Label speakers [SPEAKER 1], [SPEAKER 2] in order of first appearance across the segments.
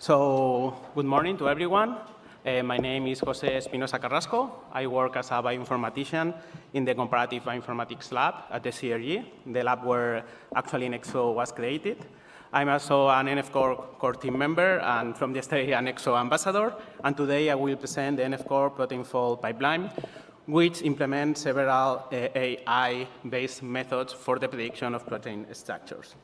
[SPEAKER 1] So, good morning to everyone. My name is Jose Espinosa-Carrasco. I work as a bioinformatician in the Comparative Bioinformatics Lab at the CRG, the lab where actually Nextflow was created. I'm also an NF core team member and from yesterday an Nextflow ambassador. And today I will present the NF core proteinfold pipeline, which implements several AI-based methods for the prediction of protein structures.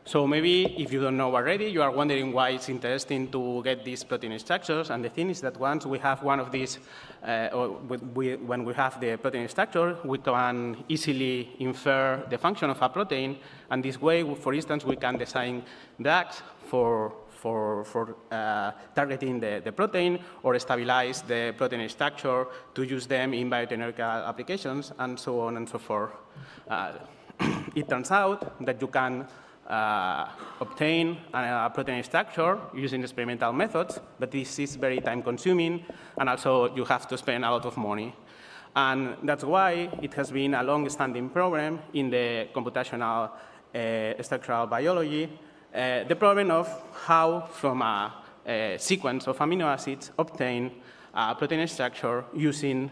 [SPEAKER 1] So maybe if you don't know already, you are wondering why it's interesting to get these protein structures. And the thing is that once we have one of these, when we have the protein structure, we can easily infer the function of a protein. And this way, for instance, we can design drugs for targeting the protein or stabilize the protein structure to use them in biotechnological applications and so on and so forth. It turns out that you can obtain a protein structure using experimental methods, but this is very time-consuming, and also you have to spend a lot of money. And that's why it has been a long-standing problem in the computational structural biology, the problem of how, from a sequence of amino acids, obtain a protein structure using,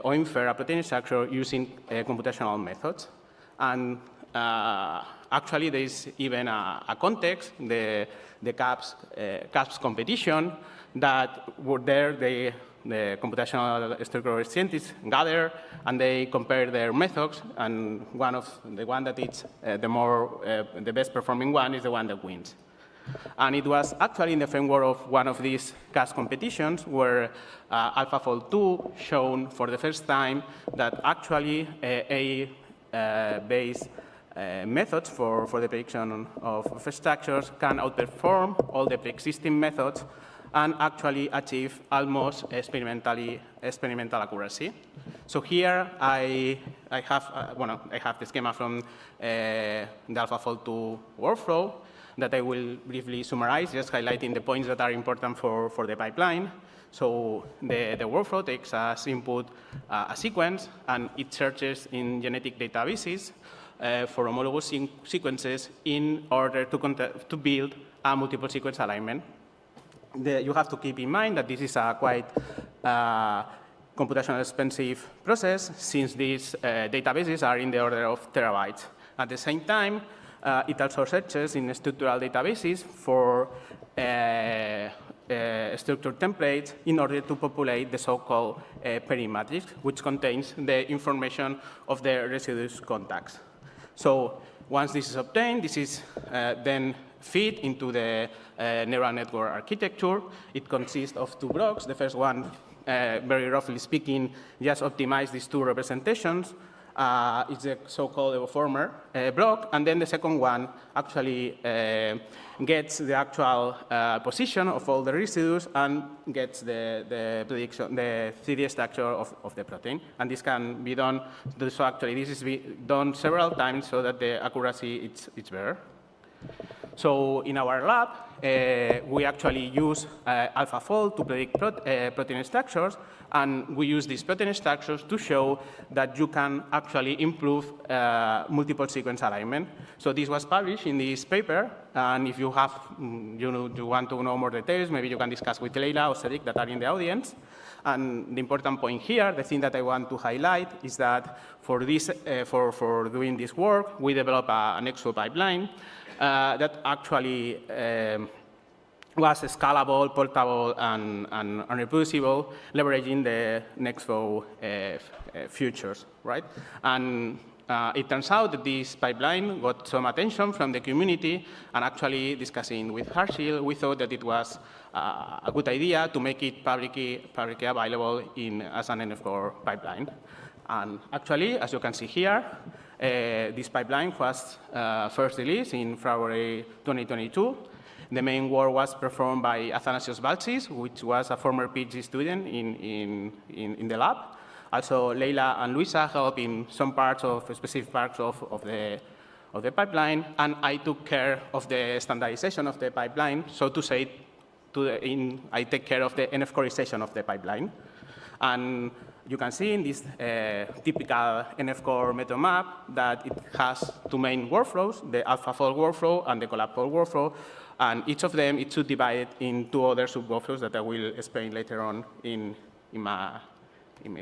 [SPEAKER 1] or infer a protein structure using computational methods. And actually, there is even a context, the CAPS competition, that were there, the computational structural scientists gather and they compare their methods, and the one that is the best performing one is the one that wins. And it was actually in the framework of one of these CAPS competitions where AlphaFold 2 shown for the first time that actually based methods for the prediction of structures can outperform all the pre-existing methods and actually achieve almost experimental accuracy. So here I have the schema from the AlphaFold 2 workflow that I will briefly summarize, just highlighting the points that are important for the pipeline. So the workflow takes as input a sequence, and it searches in genetic databases for homologous sequences in order to build a multiple sequence alignment. You have to keep in mind that this is a quite computationally expensive process, since these databases are in the order of terabytes. At the same time, it also searches in structural databases for structured templates in order to populate the so-called pairing matrix, which contains the information of the residues contacts. So once this is obtained, this is then fed into the neural network architecture. It consists of two blocks. The first one, very roughly speaking, just optimizes these two representations. It's the so-called evoformer block. And then the second one actually gets the actual position of all the residues and gets the prediction, the 3D structure of the protein. And this can be done, so actually this is done several times so that the accuracy it's better. So in our lab, we actually use AlphaFold to predict protein structures, and we use these protein structures to show that you can actually improve multiple sequence alignment. So this was published in this paper, and if you have, you want to know more details, maybe you can discuss with Leila or Cedric that are in the audience. And the important point here, the thing that I want to highlight, is that for doing this work, we developed a Nextflow pipeline that actually was scalable, portable, and reproducible, leveraging the Nextflow features, right? And it turns out that this pipeline got some attention from the community, and actually discussing with Harshil, we thought that it was a good idea to make it publicly available as an NF core pipeline. And actually, as you can see here, this pipeline was first released in February 2022. The main work was performed by Athanasios Baltsis, which was a former PhD student in the lab. Also, Leila and Luisa helped in some specific parts of the pipeline, and I took care of the standardization of the pipeline, so to say, I take care of the NF coreization of the pipeline. And you can see in this typical NF core method map that it has two main workflows, the AlphaFold workflow and the CollabFold workflow. And each of them is subdivided in two other sub-workflows that I will explain later on in my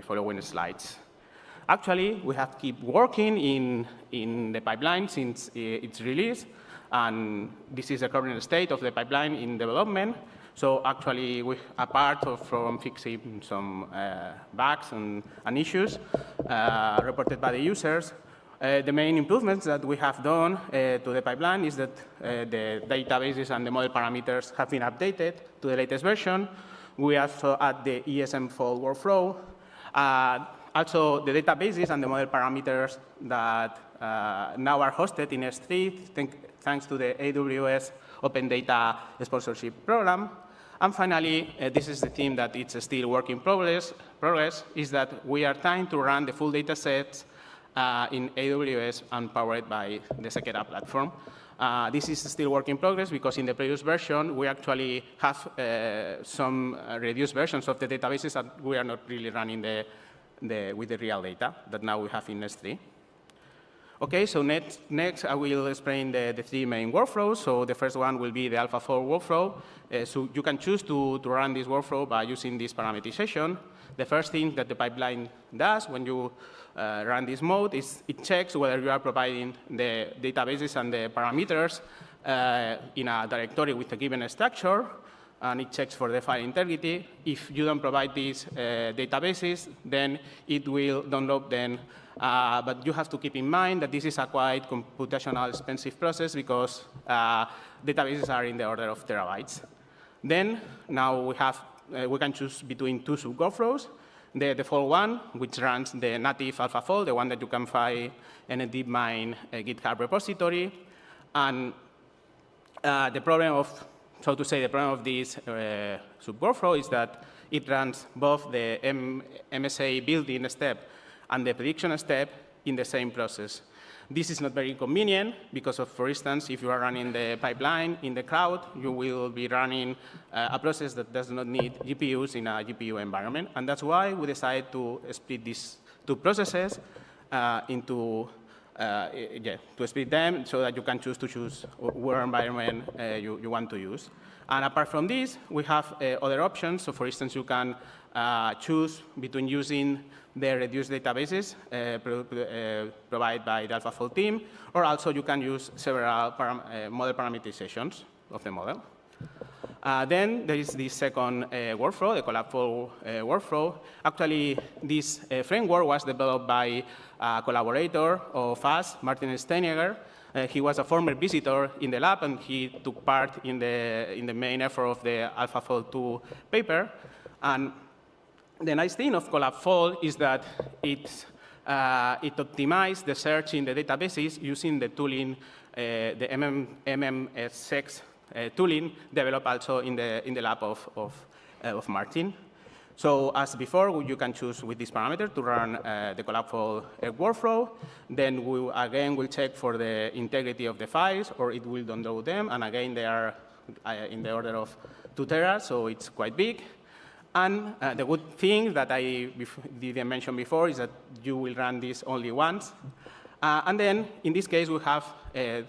[SPEAKER 1] following slides. Actually, we have kept working in the pipeline since its release. And this is the current state of the pipeline in development. So actually, apart from fixing some bugs and issues reported by the users, the main improvements that we have done to the pipeline is that the databases and the model parameters have been updated to the latest version. We also add the ESMFold workflow. Also, the databases and the model parameters that now are hosted in S3, thanks to the AWS Open Data Sponsorship Program. And finally, this is the theme that it's still work in progress, is that we are trying to run the full data sets in AWS and powered by the Sekera platform. This is still work in progress because in the previous version, we actually have some reduced versions of the databases that we are not really running with the real data that now we have in S3. Okay, so next I will explain the three main workflows. So the first one will be the AlphaFold workflow. So you can choose to run this workflow by using this parameterization. The first thing that the pipeline does when you run this mode is it checks whether you are providing the databases and the parameters in a directory with a given structure, and it checks for the file integrity. If you don't provide these databases, then it will download them. But you have to keep in mind that this is a quite computational expensive process because databases are in the order of terabytes. Then now we can choose between two sub-workflows. The default one, which runs the native AlphaFold, the one that you can find in a DeepMind GitHub repository. And the problem of, so to say, the problem of this sub-workflow is that it runs both the MSA building step and the prediction step in the same process. This is not very convenient because of, for instance, if you are running the pipeline in the cloud, you will be running a process that does not need GPUs in a GPU environment. And that's why we decided to split these two processes to split them so that you can choose where environment you want to use. And apart from this, we have other options. So for instance, you can choose between using the reduced databases provided by the AlphaFold team, or also you can use several model parameterizations of the model. Then there is the second workflow, the CollabFold workflow. Actually, this framework was developed by a collaborator of us, Martin Steiniger. He was a former visitor in the lab, and he took part in the main effort of the AlphaFold 2 paper. And the nice thing of CollabFold is that it optimizes the search in the databases using the tooling, the MMSX tooling developed also in the lab of Martin. So as before, you can choose with this parameter to run the CollabFold workflow. Then we again will check for the integrity of the files, or it will download them. And again, they are in the order of 2 teras, so it's quite big. And the good thing that I didn't mention before is that you will run this only once. And then, in this case, we have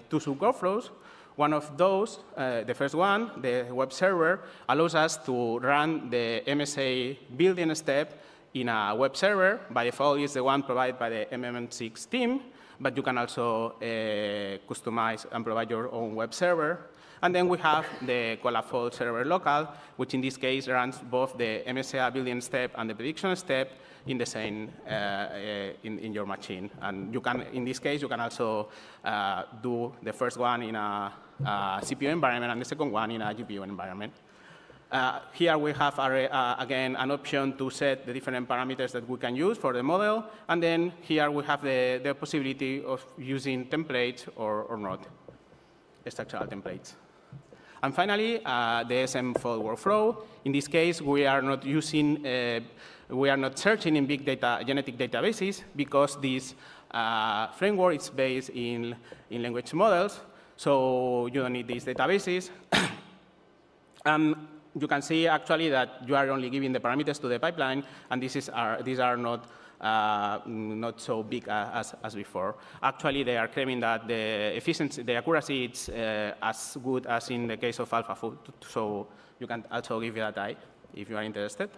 [SPEAKER 1] two sub-workflows. One of those, the first one, the web server, allows us to run the MSA building step in a web server. By default, it's the one provided by the MMM6 team, but you can also customize and provide your own web server. And then we have the CollabFold server local, which in this case runs both the MSA building step and the prediction step in the same in your machine. And you can, in this case, you can also do the first one in a CPU environment and the second one in a GPU environment. Here we have, again, an option to set the different parameters that we can use for the model. And then here we have the possibility of using templates or not, structural templates. And finally, the ESMFold workflow. In this case, we are not using, we are not searching in big data genetic databases because this framework is based in language models. So you don't need these databases. you can see actually that you are only giving the parameters to the pipeline, and these are not so big as before. Actually, they are claiming that the efficiency, the accuracy, is as good as in the case of AlphaFold. So you can also give it a try if you are interested.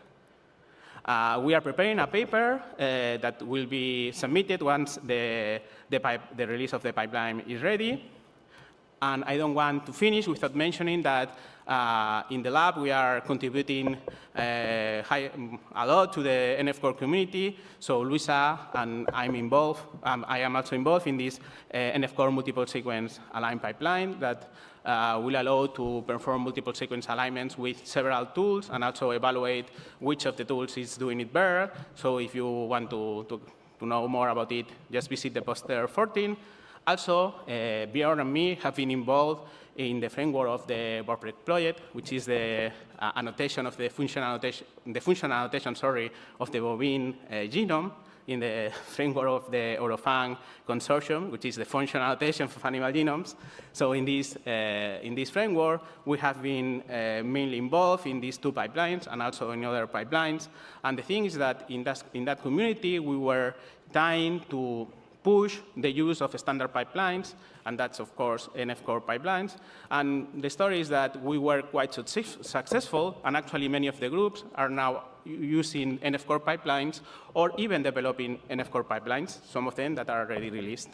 [SPEAKER 1] We are preparing a paper that will be submitted once the release of the pipeline is ready. And I don't want to finish without mentioning that in the lab we are contributing a lot to the NF-core community. So Luisa and I am also involved in this NF-core multiple sequence align pipeline that will allow to perform multiple sequence alignments with several tools and also evaluate which of the tools is doing it better. So if you want to know more about it, just visit the poster 14. Also, Björn and me have been involved in the framework of the WordPress project, which is the annotation of the functional annotation, of the bovine genome in the framework of the Eurofang consortium, which is the functional annotation of animal genomes. So in this framework, we have been mainly involved in these two pipelines and also in other pipelines. And the thing is that in that community, we were trying to push the use of standard pipelines, and that's, of course, NF-core pipelines. And the story is that we were quite successful, and actually many of the groups are now using NF-core pipelines or even developing NF-core pipelines, some of them that are already released.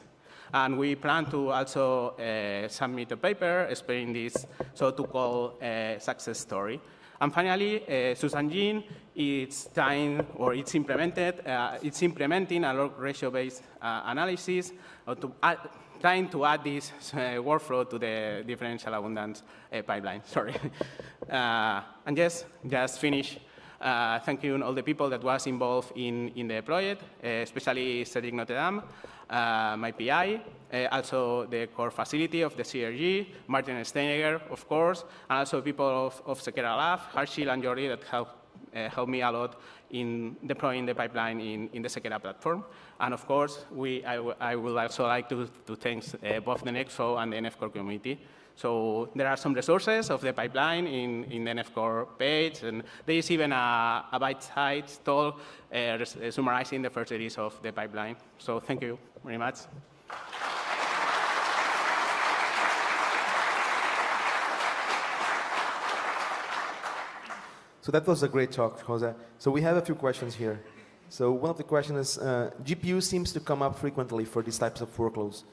[SPEAKER 1] And we plan to also submit a paper explaining this, so to call a success story. And finally, Susan Jean it's implementing a log ratio-based analysis trying to add this workflow to the differential abundance pipeline. Sorry. And just finish. Thank you all the people that was involved in the project, especially Cedric Notre Dame, my PI, also the core facility of the CRG, Martin Steinegger, of course, and also people of Sekera Lab, Harshil and Jordi that helped me a lot in deploying the pipeline in the Sekera platform. And of course, I would also like to thank both the Nextflow and the NF-core community. So there are some resources of the pipeline in the NF-core page, and there is even a bite-sized talk summarizing the first release of the pipeline. So thank you very much.
[SPEAKER 2] So that was a great talk, Jose. So we have a few questions here. So one of the questions is, GPU seems to come up frequently for these types of workloads.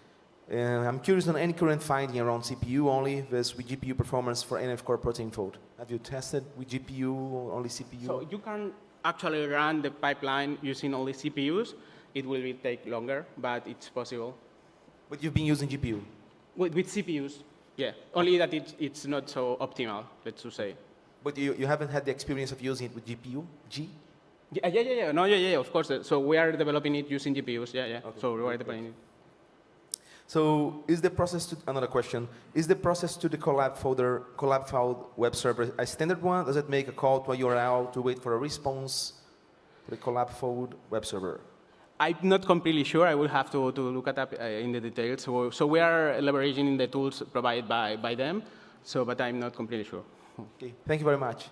[SPEAKER 2] I'm curious on any current finding around CPU only versus with GPU performance for NF-core proteinfold. Have you tested with GPU or only CPU?
[SPEAKER 1] So you can actually run the pipeline using only CPUs. It will take longer, but it's possible.
[SPEAKER 2] But you've been using GPU?
[SPEAKER 1] With CPUs, yeah. Only that it's not so optimal, let's just say.
[SPEAKER 2] But you haven't had the experience of using it with GPU?
[SPEAKER 1] Yeah. No, of course. So we are developing it using GPUs, yeah. Okay. So we are developing it.
[SPEAKER 2] So is the process another question, is the process to the CollabFold web server a standard one? Does it make a call to a URL to wait for a response to the CollabFold web server?
[SPEAKER 1] I'm not completely sure. I will have to look at up in the details. So we are leveraging the tools provided by them, but I'm not completely sure.
[SPEAKER 2] Okay, thank you very much.